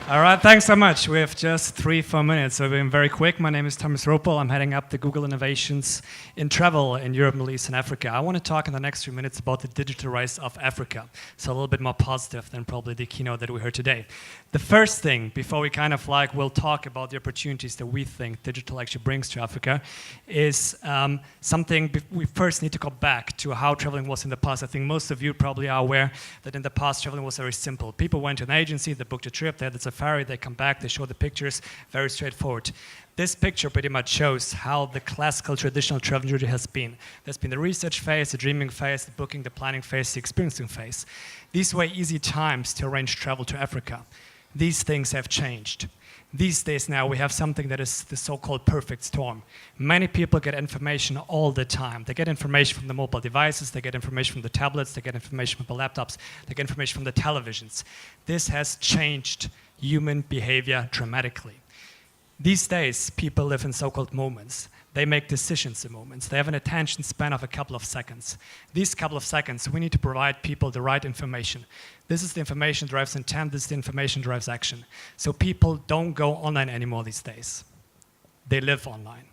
All right, thanks so much. We have just 3-4 minutes, so we've been very quick. My name is Ropel. I'm heading up the Google Innovations in Travel in Europe, Middle East, and Africa. I want to talk in the next few minutes about the digital rise of Africa, so a little bit more positive than probably the keynote that we heard today. The first thing, before we will talk about the opportunities that we think digital actually brings to Africa, is something we first need to go back to how traveling was in the past. I think most of you probably are aware that in the past, traveling was very simple. People went to an agency, they booked a trip, they had the safari, they come back, they show the pictures, very straightforward. This picture pretty much shows how the classical traditional travel journey has been. There's been the research phase, the dreaming phase, the booking, the planning phase, the experiencing phase. These were easy times to arrange travel to Africa. These things have changed. These days now we have something that is the so-called perfect storm. Many people get information all the time. They get information from the mobile devices, they get information from the tablets, they get information from the laptops, they get information from the televisions. This has changed human behavior dramatically. These days, people live in so-called moments. They make decisions in moments. They have an attention span of a couple of seconds. These couple of seconds, we need to provide people the right information. This is the information that drives intent, this is the information that drives action. So people don't go online anymore these days. They live online.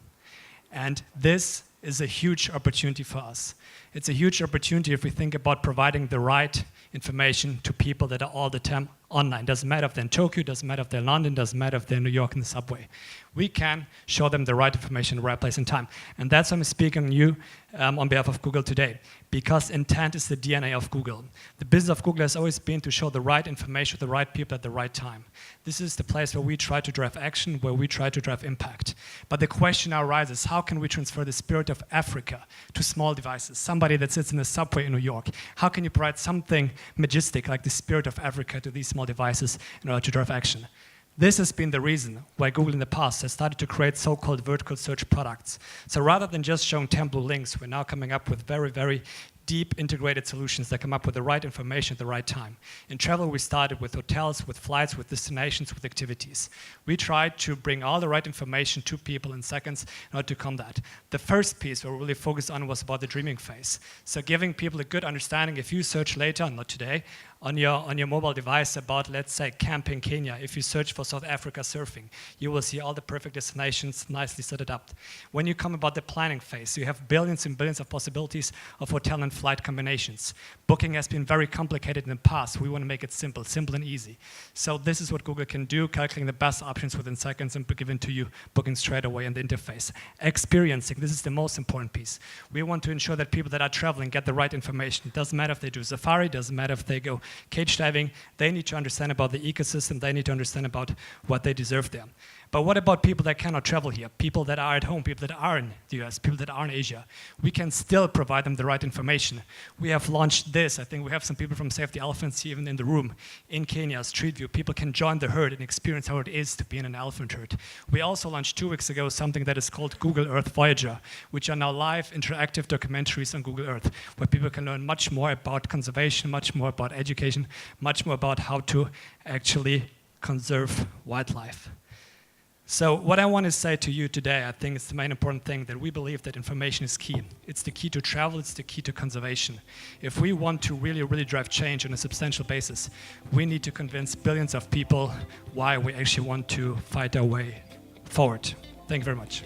And this is a huge opportunity for us. It's a huge opportunity if we think about providing the right information to people that are all the time online. Doesn't matter if they're in Tokyo, doesn't matter if they're in London, doesn't matter if they're in New York in the subway. We can show them the right information in the right place and time. And that's why I'm speaking to you on behalf of Google today, because intent is the DNA of Google. The business of Google has always been to show the right information to the right people at the right time. This is the place where we try to drive action, where we try to drive impact. But the question now arises, how can we transfer the spirit of Africa to small devices? Somebody that sits in a subway in New York. How can you provide something majestic like the spirit of Africa to these small devices in order to drive action? This has been the reason why Google in the past has started to create so-called vertical search products. So rather than just showing 10 blue links, we're now coming up with very, very deep integrated solutions that come up with the right information at the right time. In travel, we started with hotels, with flights, with destinations, with activities. We tried to bring all the right information to people in seconds in order to combat. The first piece we're really focused on was about the dreaming phase. So giving people a good understanding. If you search later, not today, on your mobile device about, let's say, camping Kenya, if you search for South Africa surfing, you will see all the perfect destinations nicely set it up. When you come about the planning phase, you have billions and billions of possibilities of hotel and flight combinations. Booking has been very complicated in the past. We want to make it simple and easy. So this is what Google can do, calculating the best options within seconds and giving to you booking straight away in the interface. Experiencing, this is the most important piece. We want to ensure that people that are traveling get the right information. It doesn't matter if they do safari, doesn't matter if they go cage diving, they need to understand about the ecosystem, they need to understand about what they deserve there. But what about people that cannot travel here? People that are at home, people that are in the US, people that are in Asia. We can still provide them the right information. We have launched this. I think we have some people from Save the Elephants even in the room. In Kenya, Street View, people can join the herd and experience how it is to be in an elephant herd. We also launched 2 weeks ago something that is called Google Earth Voyager, which are now live interactive documentaries on Google Earth, where people can learn much more about conservation, much more about education, much more about how to actually conserve wildlife. So what I want to say to you today, I think it's the main important thing, that we believe that information is key. It's the key to travel, it's the key to conservation. If we want to really drive change on a substantial basis, we need to convince billions of people why we actually want to fight our way forward. Thank you very much.